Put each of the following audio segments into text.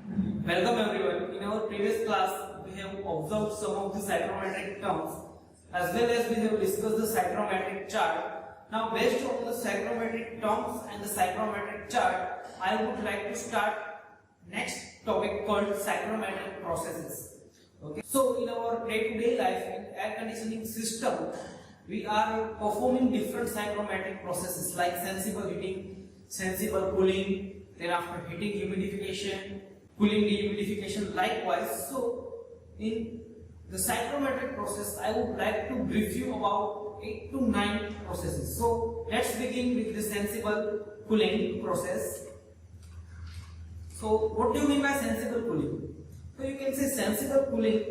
Welcome everyone. In our previous class, we have observed some of the psychrometric terms as well as we have discussed the psychrometric chart. Now, based on the psychrometric terms and the psychrometric chart, I would like to start next topic called psychrometric processes. Okay. So, in our day-to-day life in air conditioning system, we are performing different psychrometric processes like sensible heating, sensible cooling, then after heating humidification, cooling dehumidification likewise. So in the psychrometric process I would like to brief you about 8 to 9 processes. So let's begin with the sensible cooling process. So what do you mean by sensible cooling? So you can say sensible cooling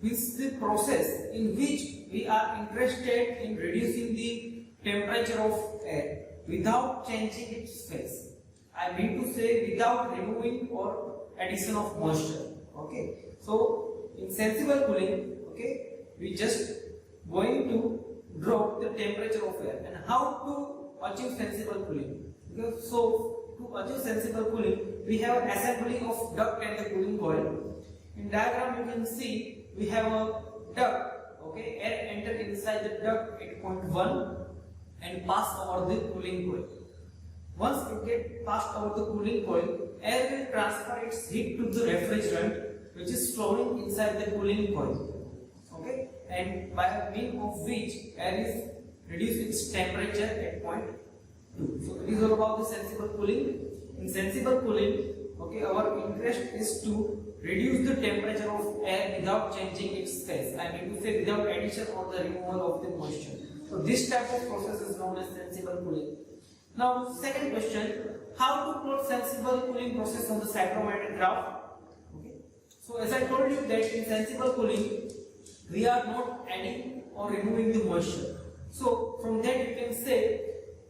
is the process in which we are interested in reducing the temperature of air without changing its phase. I mean to say without removing or addition of moisture. Okay, so in sensible cooling, okay, we just going to drop the temperature of air. And how to achieve sensible cooling? Because so to achieve sensible cooling, we have assembly of duct and the cooling coil. In diagram you can see we have a duct. Okay, air enter inside the duct at point 1 and pass over the cooling coil. Once it gets passed over the cooling coil, air will transfer its heat to the refrigerant which is flowing inside the cooling coil. Okay, and by means of which air is reduced its temperature at point 2. So it is all about the sensible cooling. In sensible cooling, okay, our interest is to reduce the temperature of air without changing its phase. I mean to say without addition or the removal of the moisture. So this type of process is known as sensible cooling. Now, second question, how to plot sensible cooling process on the psychrometric graph? Okay. So, as I told you that in sensible cooling, we are not adding or removing the moisture. So, from that you can say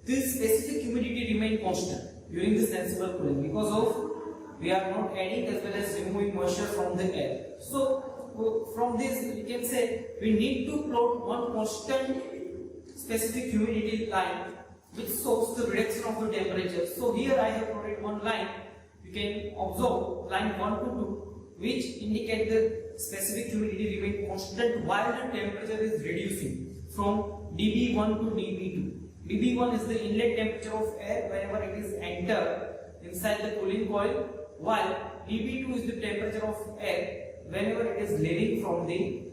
this specific humidity remain constant during the sensible cooling because of we are not adding as well as removing moisture from the air. So, from this you can say we need to plot one constant specific humidity line which shows the reduction of the temperature. So here I have plotted one line. You can observe line 1 to 2 which indicate the specific humidity remain constant while the temperature is reducing from dB1 to dB2. dB1 is the inlet temperature of air whenever it is enter inside the cooling coil, while dB2 is the temperature of air whenever it is leaving from the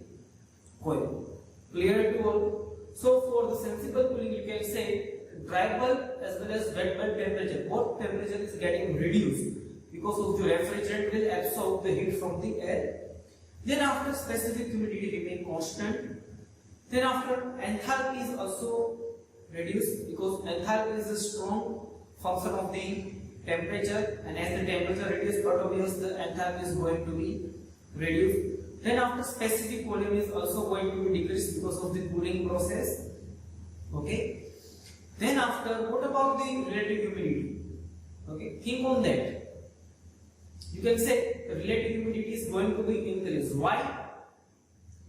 coil. Clear to all? So for the sensible cooling you can say dry bulb as well as wet bulb temperature, both temperature is getting reduced because of the refrigerant will absorb the heat from the air. Then after specific humidity remain constant. Then after enthalpy is also reduced because enthalpy is a strong function of the temperature, and as the temperature reduces, obviously the enthalpy is going to be reduced. Then after specific volume is also going to be decreased because of the cooling process. Okay. Then after, what about the relative humidity? Okay, think on that. You can say the relative humidity is going to be increased. Why?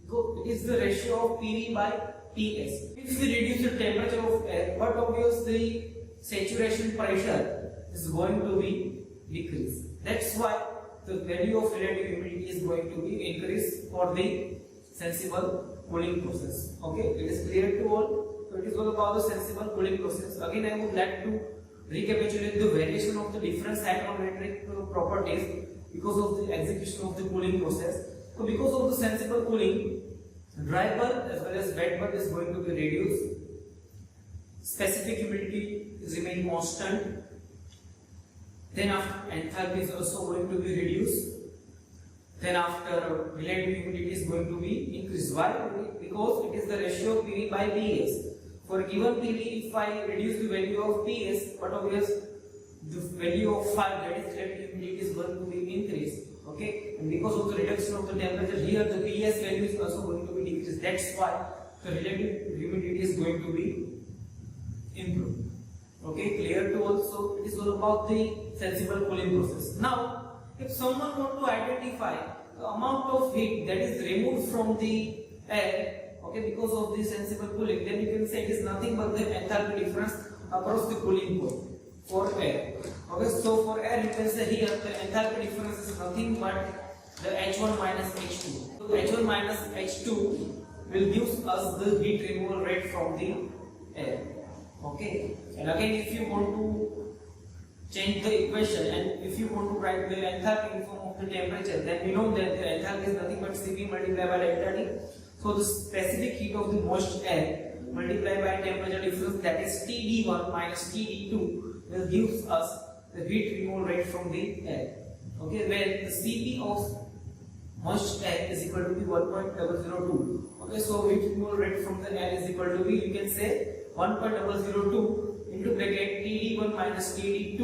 Because it is the ratio of PV by PS. If we reduce the temperature of air, but obviously saturation pressure is going to be decreased. That's why the value of relative humidity is going to be increased for the sensible cooling process. Okay, it is clear to all. So it is all about the sensible cooling process. Again, I would like to recapitulate the variation of the different psychrometric properties because of the execution of the cooling process. So because of the sensible cooling, dry bulb as well as wet bulb is going to be reduced. Specific humidity is remain constant. Then after enthalpy is also going to be reduced. Then after relative humidity is going to be increased. Why? Because it is the ratio of PV by PS. For a given PV, if I reduce the value of PS, but obviously the value of 5, that is relative humidity, is going to be increased. Okay, and because of the reduction of the temperature here, the PS value is also going to be decreased. That's why the relative humidity is going to be improved. Okay, clear to all. So it is all about the sensible cooling process. Now, if someone want to identify the amount of heat that is removed from the air, okay, because of the sensible cooling, then you can say it is nothing but the enthalpy difference across the cooling coil for air. Okay, so for air you can say here the enthalpy difference is nothing but the H1 minus H2. So H1 minus H2 will give us the heat removal rate from the air. Okay, and again if you want to change the equation and if you want to write the enthalpy in form of the temperature, then we know that the enthalpy is nothing but Cp multiplied by delta T. So the specific heat of the moist air multiplied by temperature difference, that is TD1 minus TD2, will give us the heat removal rate from the air. Okay, where the Cp of moist air is equal to be 1.002. Okay, so heat removal rate from the air is equal to be, you can say 1.002 into bracket TD1 minus TD2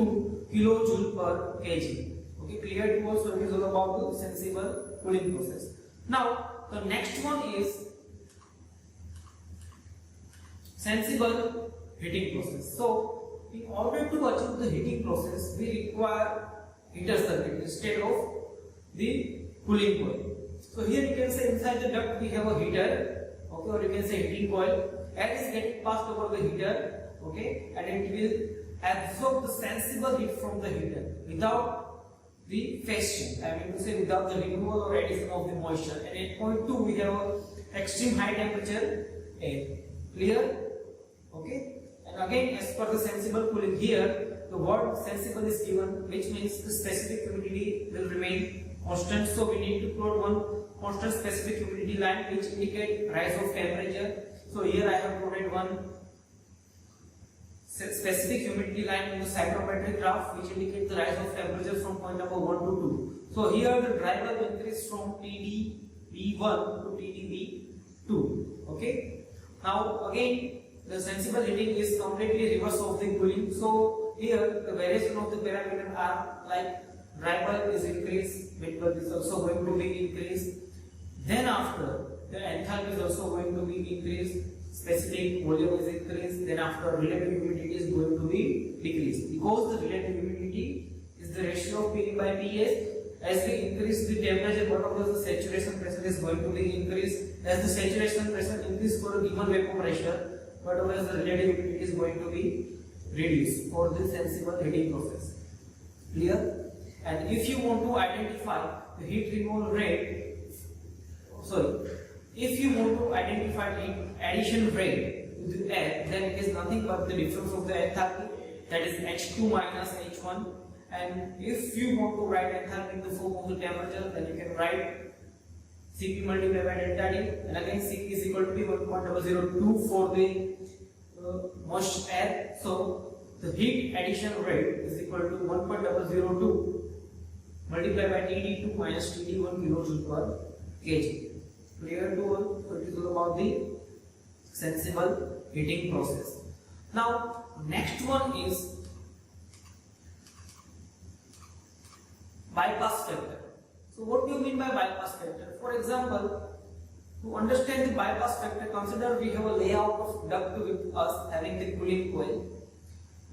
kilojoule per kg. Okay, clear to us? So it is all about the sensible cooling process. Now the next one is sensible heating process. So in order to achieve the heating process, we require heater circuit instead of the cooling coil. So here you can say inside the duct we have a heater, okay, or you can say heating coil. Air is getting passed over the heater, okay, and it will absorb the sensible heat from the heater without the phase change. I mean to say without the removal or addition of the moisture. And at point 2 we have a extreme high temperature air. Clear? Okay. And again, as per the sensible cooling here, the word sensible is given, which means the specific humidity will remain constant. So we need to plot one constant specific humidity line which indicate rise of temperature. So here I have plotted one specific humidity line in the psychrometric graph which indicates the rise of temperature from point number 1 to 2. So here the dry bulb increase from TDB1 to TDB2. Okay. Now again, the sensible heating is completely reverse of the cooling. So here the variation of the parameters are like dry bulb is increased, wet bulb is also going to be increased. Then after the enthalpy is also going to be increased, specific volume is increased, then after relative humidity is going to be decreased. Because the relative humidity is the ratio of PV by PS. As we increase the temperature, whatever the saturation pressure is going to be increased. As the saturation pressure increases for a given vapor pressure, whatever is the relative humidity is going to be reduced for the sensible heating process. Clear? And if you want to identify the heat removal rate, if you want to identify the addition rate to the air, then it is nothing but the difference of the enthalpy, that is H2 minus H1. And if you want to write enthalpy in the form of the temperature, then you can write Cp multiplied by delta T, and again Cp is equal to be 1.002 for the moist air. So the heat addition rate is equal to 1.002 multiplied by TD2 minus TD1 kilojoule per kg. Clear to all? So it is all about the sensible heating process. Now next one is bypass factor. So what do you mean by bypass factor? For example, to understand the bypass factor, consider we have a layout of duct with us having the cooling coil.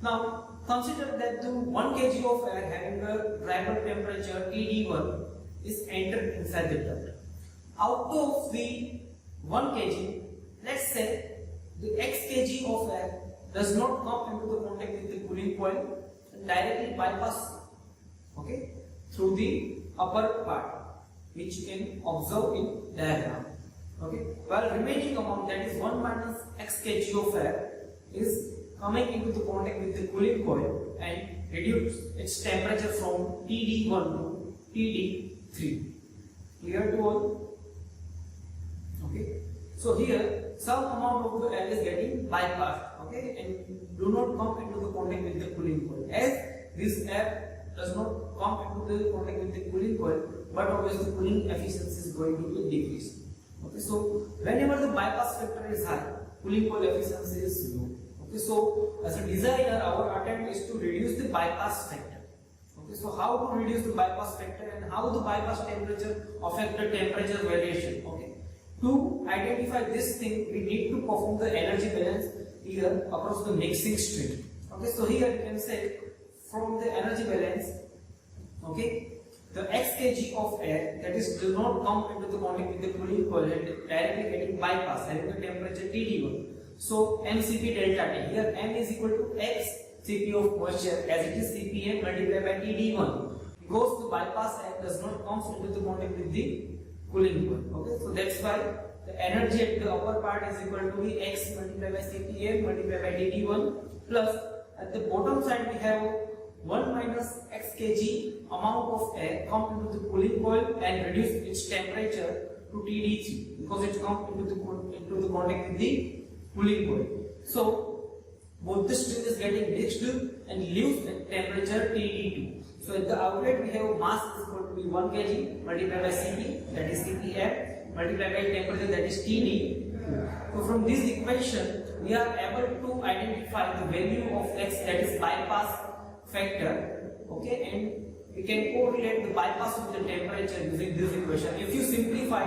Now consider that the 1 kg of air having a dry bulb temperature TD1 is entered inside the duct. Out of the 1 kg, let's say the x kg of air does not come into the contact with the cooling coil and directly bypass, okay, through the upper part, which you can observe in diagram. Okay, while remaining amount, that is 1 minus x kg of air, is coming into the contact with the cooling coil and reduce its temperature from TD1 to TD3. Clear to all? Okay, so here some amount of the air is getting bypassed, okay, and do not come into the contact with the cooling coil. As this air does not come into the contact with the cooling coil, but obviously cooling efficiency is going to be decreased. Okay, so whenever the bypass factor is high, cooling coil efficiency is low. Okay, so as a designer, our attempt is to reduce the bypass factor. Okay, so how to reduce the bypass factor and how the bypass temperature affect the temperature variation. Okay, to identify this thing, we need to perform the energy balance here across the mixing stream. Okay, so here you can say from the energy balance, okay, the x kg of air, that is do not come into the contact with the cooling coil and directly getting bypass having the temperature TD1. So mCp delta T, here m is equal to x Cp of moisture as it is Cpm multiplied by Td1, because the bypass act does not come into the contact with the cooling coil. Okay, so that's why the energy at the upper part is equal to the x multiplied by Cpm multiplied by Td1 plus at the bottom side we have 1 minus x kg amount of air come into the cooling coil and reduce its temperature to Td3 because it comes into the contact with the cooling coil. So both the stream is getting mixed and leaves the temperature Td2. So at the outlet we have mass is equal to be 1 kg multiplied by Cp, that is Cpf, multiplied by temperature, that is Td. So from this equation we are able to identify the value of x, that is bypass factor. Okay, and we can correlate the bypass with the temperature using this equation. If you simplify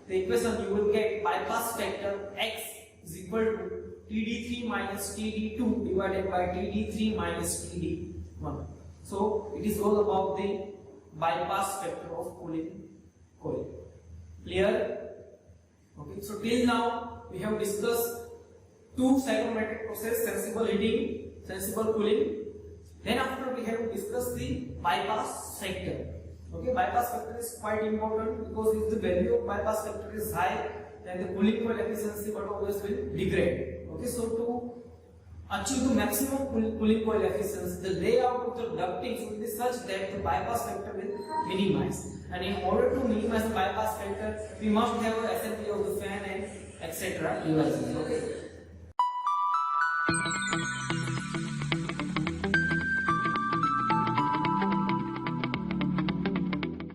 the equation, you will get bypass factor x is equal to Td3 minus Td2 divided by Td3 minus Td1. So it is all about the bypass factor of cooling coil. Clear? Okay, so till now we have discussed two cyclomatic process: sensible heating, sensible cooling. Then after we have discussed the bypass factor. Okay, bypass factor is quite important because if the value of bypass factor is high, then the cooling coil efficiency but always will degrade. Okay, so to achieve the maximum cooling coil efficiency, the layout of the ducting should be such that the bypass factor will minimize. And in order to minimize the bypass factor, we must have an assembly of the fan and etc. devices. Okay.